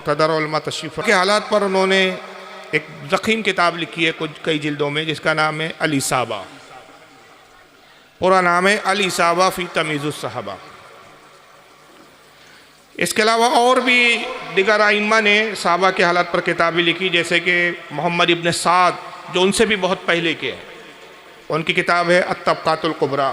मुक़्तदर उलमा तशरीफ़ के हालात पर उन्होंने एक ज़ख़ीम किताब लिखी है कुछ कई जिल्दों में, जिसका नाम है अल इसाबा। पूरा नाम है अल इसाबा फ़ी तमीज़ुस सहाबा। इसके अलावा और भी दिगर आइम्मा ने सहाबा के हालात पर किताबें लिखी, जैसे कि मोहम्मद इब्न साद जो उनसे भी बहुत पहले के हैं, उनकी किताब है अत-तबक़ातुल कुबरा।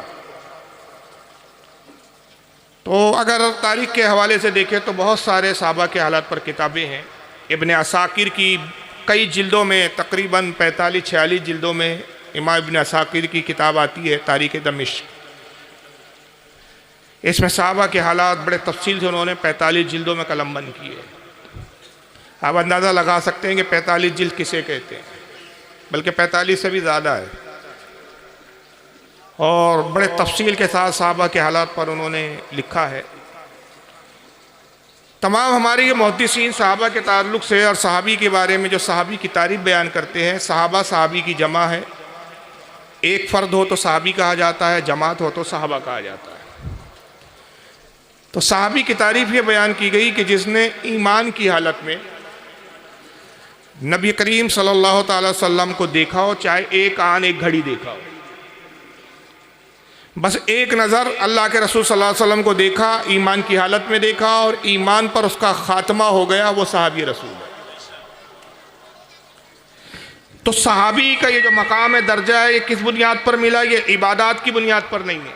तो अगर तारीख़ के हवाले से देखें तो बहुत सारे सहाबा के हालात पर किताबें हैं। इब्न असाकिर की कई जिल्दों में, तकरीबन 45-46 जिल्दों में इमाम इब्न असाकिर की किताब आती है तारीख़ दमिश्क। इसमें सहाबा के हालात बड़े तफसील से उन्होंने 45 जिल्दों में कलमबंद किए। आप अंदाज़ा लगा सकते हैं कि 45 जिल्द किसे कहते हैं, बल्कि 45 से भी ज़्यादा है। और बड़े तफसील के साथ सहाबा के हालात पर उन्होंने लिखा है। तमाम हमारे ये मुहद्दिसीन सहाबा के ताल्लुक़ से और सहाबी के बारे में जो सहाबी की तारीफ़ बयान करते हैं, सहाबा सहाबी की जमा है। एक फ़र्द हो तो सहाबी कहा जाता है, जमात हो तो सहाबा कहा जाता है। तो सहाबी की तारीफ़ ये बयान की गई कि जिसने ईमान की हालत में नबी करीम सल्लल्लाहु अलैहि वसल्लम को देखा हो, चाहे एक आन एक घड़ी देखा हो, बस एक नज़र अल्लाह के रसूल सल्लल्लाहु अलैहि वसल्लम को देखा, ईमान की हालत में देखा और ईमान पर उसका ख़ात्मा हो गया, वो सहाबी रसूल है। तो सहाबी का ये जो मकाम है, दर्जा है, ये किस बुनियाद पर मिला? ये इबादत की बुनियाद पर नहीं है,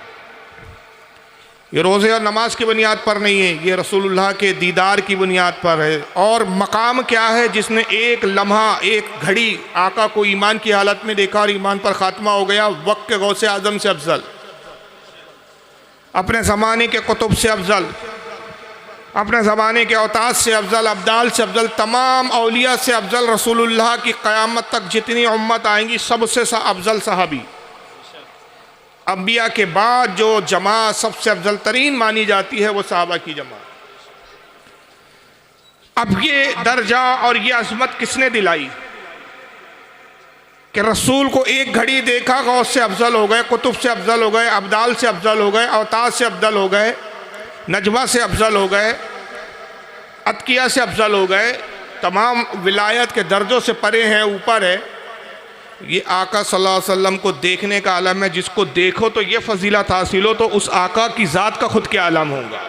ये रोज़े और नमाज की बुनियाद पर नहीं है, ये रसूलुल्लाह के दीदार की बुनियाद पर है। और मकाम क्या है? जिसने एक लम्हा, एक घड़ी आका को ईमान की हालत में देखा और ईमान पर ख़ात्मा हो गया, वक्त के गौसे आज़म से अफजल, अपने ज़माने के कुतुब से अफजल, अपने ज़माने के औताद से अफजल, अब्दाल से अफजल, तमाम औलिया से अफजल, रसूलुल्लाह की क़यामत तक जितनी उम्मत आएंगी सबसे अफजल सहाबी। अंबिया के बाद जो जमात सबसे अफजल तरीन मानी जाती है वो सहाबा की जमात। अब ये दर्जा और ये अज़मत किसने दिलाई कि रसूल को एक घड़ी देखा, गौस से अफजल हो गए, कुतुब से अफजल हो गए, अब्दाल से अफजल हो गए, औताद से अफजल हो गए, नजवा से अफजल हो गए, अतकिया से अफजल हो गए, तमाम विलायत के दर्जों से परे हैं, ऊपर है। ये आका सल्लल्लाहु अलैहि वसल्लम को देखने का आलम है। जिसको देखो तो ये फजीलत हासिल हो, तो उस आका की ज़ात का खुद क्या आलम होगा,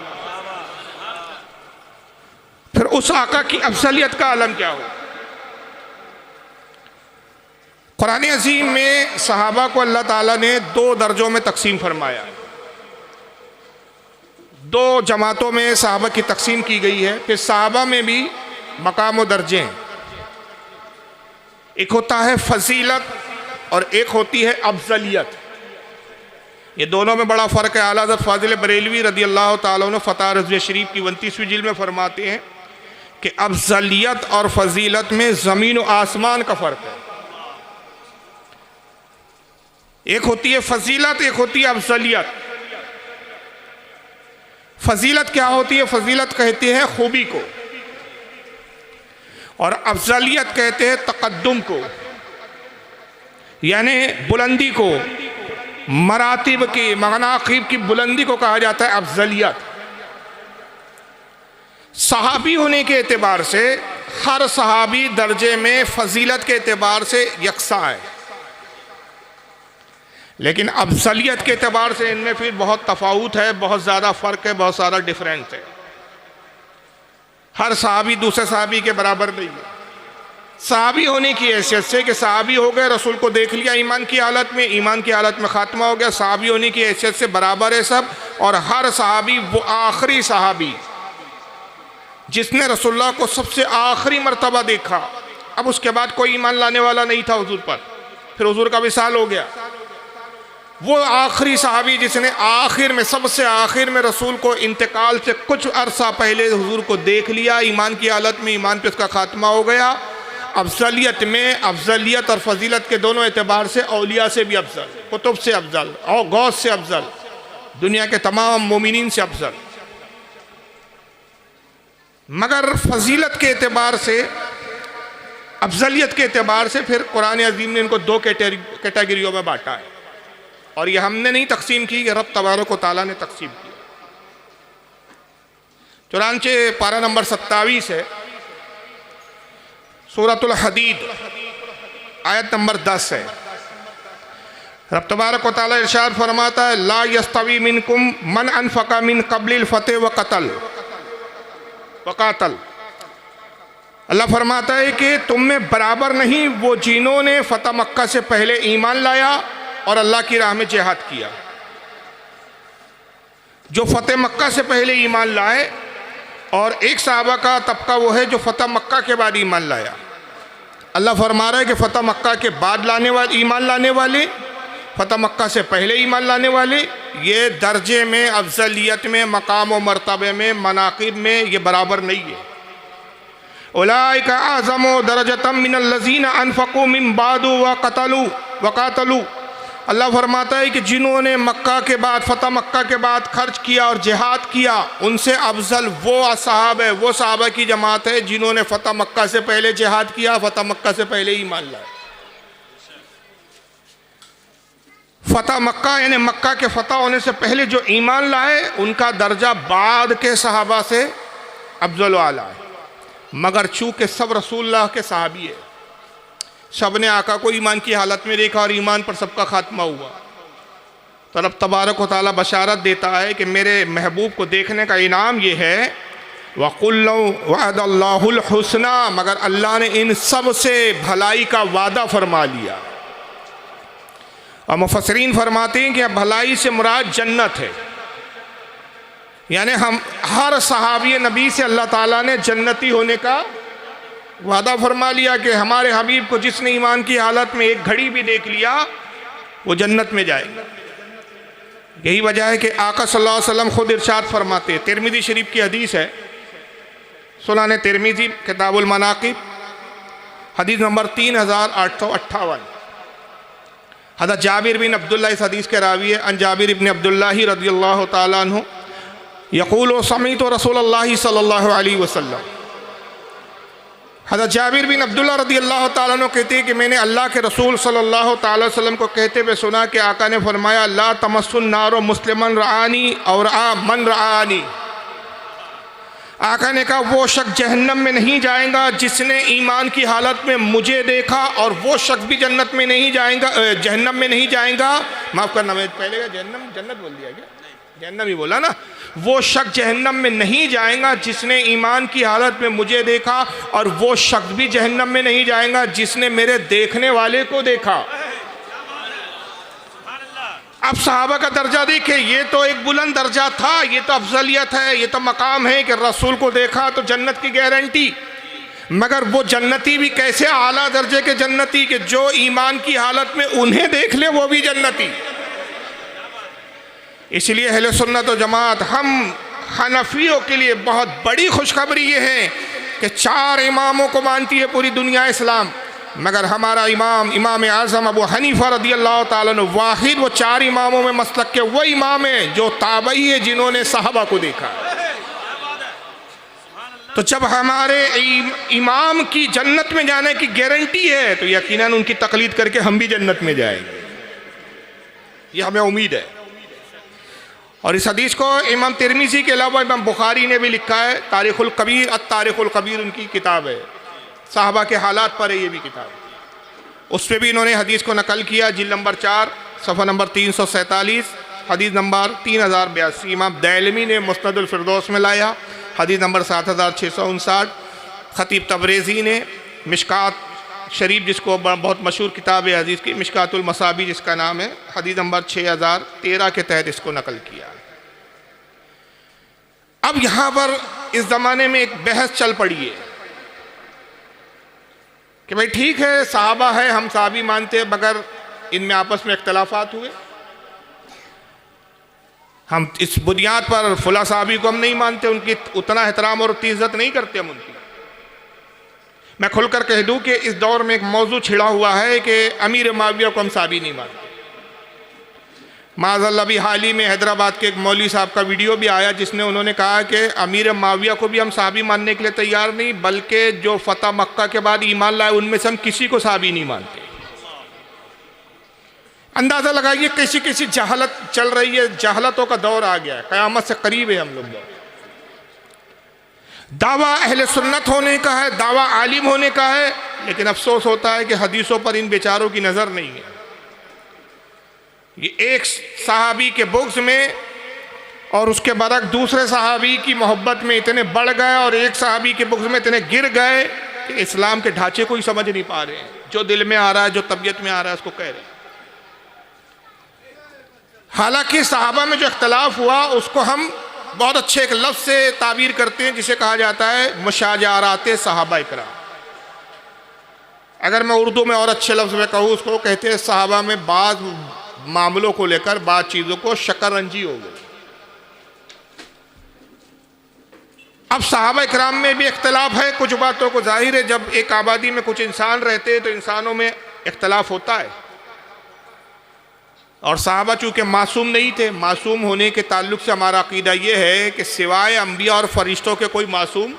फिर उस आका की अफजलियत का आलम क्या हो। कुरान अज़ीम में सहाबा को अल्लाह ताला ने दो दर्जों में तकसीम फरमाया, दो जमातों में सहाबा की तकसीम की गई है। फिर सहाबा में भी मकाम व दर्जे हैं, एक होता है फजीलत और एक होती है अफजलियत। ये दोनों में बड़ा फ़र्क है। आला हज़रत फ़ाज़िल बरेलवी रदी अल्लाह ताला अन्हु फ़तह रज़विया शरीफ की 29वीं जिल्द में फरमाते हैं कि अफजलियत और फजीलत में ज़मीन व आसमान का फ़र्क है। एक होती है फजीलत, एक होती है अफजलियत। फजीलत क्या होती है? फजीलत कहते हैं खूबी को, और अफजलियत कहते हैं तकद्दुम को, यानी बुलंदी को, मरातिब की, मनाक़िब की बुलंदी को कहा जाता है अफजलियत। सहाबी होने के एतबार से हर सहाबी दर्जे में फजीलत के एतबार से यकसा है, लेकिन अफजलियत के एतबार से इनमें फिर बहुत तफावत है, बहुत ज़्यादा फ़र्क है, बहुत सारा डिफरेंस है। हर सहाबी दूसरे सहाबी के बराबर नहीं है। सहाबी होने की हैसियत से कि सहाबी हो गए, रसूल को देख लिया ईमान की हालत में, ईमान की हालत में ख़ात्मा हो गया, सहाबी होने की हैसियत से बराबर है सब। और हर सहाबी वो आखिरी सहाबी जिसने रसूलुल्लाह को सबसे आखिरी मर्तबा देखा, अब उसके बाद कोई ईमान लाने वाला नहीं था हुजूर पर, फिर हुजूर का विसाल हो गया। वो आखिरी सहाबी जिसने आखिर में, सबसे आखिर में रसूल को इंतकाल से कुछ अरसा पहले हुजूर को देख लिया ईमान की हालत में, ईमान पे उसका खात्मा हो गया। अफजलियत में अफजलियत और फजीलत के दोनों एतबार से औलिया से भी अफजल, कुतुब से अफजल और गौस से अफजल, दुनिया के तमाम मोमिनीन से अफजल। मगर फजीलत के एतबार से, अफजलियत के एतबार से फिर कुरान अज़ीम ने इनको दो कैटेगरियों में बांटा है। और ये हमने नहीं तकसीम की, ये रब तबारक व तआला ने तकसीम की। चुनांचे पारा नंबर 27 है, सूरतुल हदीद आयत नंबर 10 है। रब तबारक व तआला इरशाद फरमाता है, ला यस्तवी मिनकुम मन अनफका मिन क़ब्लिल फ़तह व क़ातल। अल्लाह फरमाता है कि तुम में बराबर नहीं वो जिन्होंने फ़तह मक्का से पहले ईमान लाया और अल्लाह की राह में जिहाद किया। जो फ़तह मक्का से पहले ईमान लाए, और एक सहाबा का तबका वो है जो फ़तह मक्का के बाद ईमान लाया। अल्लाह फरमा रहा है कि फ़तह मक्का के बाद लाने वाले ईमान लाने वाले, फ़तह मक्का से पहले ईमान लाने वाले, ये दर्जे में, अफजलियत में, मकाम व मर्तबे में, मनाक़िब में ये बराबर नहीं है। उलाइका आज़मु दरजतम मिनल्लज़ीना अनफ़क़ू मिन बादु व क़ातलू। अल्लाह फरमाता है कि जिन्होंने मक्का के बाद, फ़तह मक्का के बाद खर्च किया और जिहाद किया, उनसे अफजल वो असहाब है, वो सहाबा की जमात है जिन्होंने फ़तह मक्का से पहले जिहाद किया, फ़तह मक्का से पहले ईमान लाया। फ़तह मक्का यानी मक्का के फ़तह होने से पहले जो ईमान लाए उनका दर्जा बाद के सहाबा से अफजल व आला है। मगर चूँकि सब रसूलुल्लाह के सहाबी है, सब ने आका को ईमान की हालत में देखा और ईमान पर सबका खात्मा हुआ, तो रब तबारक व तआला बशारत देता है कि मेरे महबूब को देखने का इनाम ये है, वक़ुल वअदल्लाहुल हुस्ना, मगर अल्लाह ने इन सब से भलाई का वादा फरमा लिया। और मुफस्सिरीन फरमाते हैं कि भलाई से मुराद जन्नत है, यानी हम हर सहाबी नबी से अल्लाह ताला ने जन्नती होने का वादा फरमा लिया कि हमारे हबीब को जिसने ईमान की हालत में एक घड़ी भी देख लिया वो जन्नत में जाएगा। यही वजह है कि आका सल्लल्लाहु अलैहि वसल्लम खुद इरशाद फरमाते हैं, तिरमिज़ी शरीफ की हदीस है, सुनाने तिरमिज़ी किताबुल मनाक़िब हदीस नंबर 3858। हज़रत जाबिर बिन अब्दुल्लाह इस हदीस के रावी है। अन जाबिर इब्न अब्दुल्लाह रज़ियल्लाहु ताला अन्हु यक़ूलु समीअतु रसूलल्लाह सल्लल्लाहु अलैहि वसल्लम। हज़रत जाबिर बिन अब्दुल्लाह रज़ियल्लाहु ताला अन्हु कहते हैं कि मैंने अल्लाह के रसूल सल्लल्लाहु ताला अलैहि वसल्लम को कहते हुए सुना कि आका ने फरमाया, ला तमस्सुन नारो मुस्लिमन रआनी और मन रआनी। आका ने कहा वो शख्स जहन्नम में नहीं जाएगा जिसने ईमान की हालत में मुझे देखा, और वो शख्स भी जन्नत में नहीं जाएगा, जहन्नम में नहीं जाएगा। माफ़ करना, मैं पहले का जहन्नम जन्नत बोल दिया क्या? जहन्नम ही बोला ना। वो शख्स जहन्नम में नहीं जाएगा जिसने ईमान की हालत में मुझे देखा, और वो शख्स भी जहन्नम में नहीं जाएगा जिसने मेरे देखने वाले को देखा। अब सहाबा का दर्जा देखिए, ये तो एक बुलंद दर्जा था, ये तो अफजलियत है, ये तो मकाम है कि रसूल को देखा तो जन्नत की गारंटी। मगर वो जन्नती भी कैसे आला दर्जे के जन्नती कि जो ईमान की हालत में उन्हें देख ले वो भी जन्नती। इसलिए अहले सुन्नत व जमात, हम हनफियों के लिए बहुत बड़ी खुशखबरी ये है कि 4 इमामों को मानती है पूरी दुनिया इस्लाम, मगर हमारा इमाम आज़म अबू हनीफा रज़ियल्लाहु ताला अन्हु वाहिद वो 4 इमामों में मसलक के वो इमाम है जो ताबई है जिन्होंने सहाबा को देखा। तो जब हमारे इमाम की जन्नत में जाने की गारंटी है तो यकीनन उनकी तकलीद करके हम भी जन्नत में जाएंगे, ये हमें उम्मीद है। और इस हदीस को इमाम तिरमिज़ी के अलावा इमाम बुखारी ने भी लिखा है, तारीख़ुल कबीर, अत-तारीख़ुल कबीर उनकी किताब है, साहबा के हालात पर है ये भी किताब, उस पर भी इन्होंने हदीस को नकल किया। जिल्द नंबर 4 सफ़ा नंबर 347 हदीस नंबर 3082। इमाम दैलमी ने मुस्नदुल फिरदौस में लाया हदीस नंबर 7659। ख़तीब तबरेज़ी ने मिशकात शरीफ, जिसको बहुत मशहूर किताब है हदीस की, मिशकातुल मसाबी जिसका नाम है, हदीस नंबर 6013 के तहत इसको नकल किया। अब यहाँ पर इस ज़माने में एक बहस चल पड़ी है कि भाई ठीक है सहाबा है, हम सहाबी मानते हैं, मगर इनमें आपस में इख्तलाफात हुए, हम इस बुनियाद पर फुला सहाबी को हम नहीं मानते, उनकी उतना एहतराम और उतनी इज्जत नहीं करते हम उनकी। मैं खुलकर कह दूं कि इस दौर में एक मौजू छिड़ा हुआ है कि अमीर माविया को हम सहाबी नहीं मानते। माज़अल्लाह भी हाल ही में हैदराबाद के एक मौलवी साहब का वीडियो भी आया जिसने उन्होंने कहा कि अमीर माविया को भी हम सहाबी मानने के लिए तैयार नहीं, बल्कि जो फ़तह मक्का के बाद ईमान लाए उनमें से हम किसी को सहाबी नहीं मानते। अंदाज़ा लगाइए कैसी कैसी जहालत चल रही है, जहालतों का दौर आ गया है, क़यामत से करीब है हम लोग। दावा अहले सुन्नत होने का है, दावा आलिम होने का है, लेकिन अफसोस होता है कि हदीसों पर इन बेचारों की नज़र नहीं है। ये एक सहाबी के बुग़्ज़ में और उसके बरक़्स दूसरे सहाबी की मोहब्बत में इतने बढ़ गए और एक सहाबी के बुग़्ज़ में इतने गिर गए कि इस्लाम के ढांचे को ही समझ नहीं पा रहे हैं। जो दिल में आ रहा है, जो तबीयत में आ रहा है, उसको कह रहे हैं। हालांकि सहाबा में जो इख्तलाफ हुआ उसको हम बहुत अच्छे एक लफ्ज़ से ताबीर करते हैं जिसे कहा जाता है मुशाजारात सहाबा इकराम। अगर मैं उर्दू में और अच्छे लफ्ज़ में कहूँ, उसको कहते हैं सहाबा में बाज़ मामलों को लेकर, बाज़ चीज़ों को शकरंजी हो गई। अब सहाबा इकराम में भी इख्तलाफ है कुछ बातों को। जाहिर है जब एक आबादी में कुछ इंसान रहते हैं तो इंसानों में इख्तलाफ होता है। और सहाबा चूँकि मासूम नहीं थे, मासूम होने के ताल्लुक से हमारा अकीदा ये है कि सिवाय अंबिया और फरिश्तों के कोई मासूम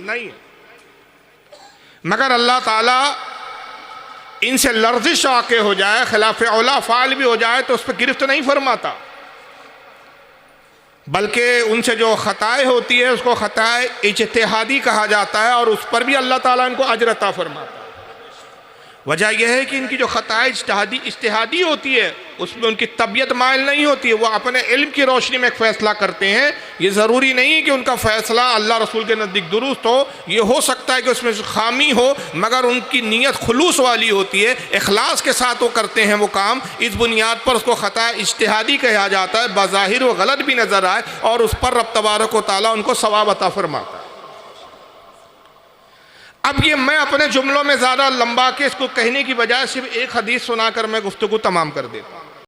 नहीं है। मगर अल्लाह ताला इनसे लर्जिश वाक़े हो जाए, खिलाफ औला फ़ाल भी हो जाए तो उस पर गिरफ्त नहीं फरमाता, बल्कि उनसे जो ख़ताएँ होती है उसको ख़ताए इज्तिहादी कहा जाता है और उस पर भी अल्लाह ताला इनको अजर अता फरमाता है। वजह यह है कि इनकी जो ख़ताएँ इज्तिहादी होती है उसमें उनकी तबीयत माइल नहीं होती है। वो अपने इल्म की रोशनी में एक फ़ैसला करते हैं। ये ज़रूरी नहीं है कि उनका फ़ैसला अल्लाह रसूल के नज़दीक दुरुस्त हो, ये हो सकता है कि उसमें खामी हो, मगर उनकी नीयत खुलूस वाली होती है, इखलास के साथ वो करते हैं वो काम। इस बुनियाद पर उसको ख़ताए इज्तिहादी कहा जाता है। बज़ाहिर वो गलत भी नज़र आए और उस पर रब तबारक व तआला उनको सवाब अता फरमाता है। अब ये मैं अपने जुमलों में ज़्यादा लंबा के इसको कहने की बजाय सिर्फ एक हदीस सुनाकर मैं गुफ्तगू तमाम कर देता हूँ।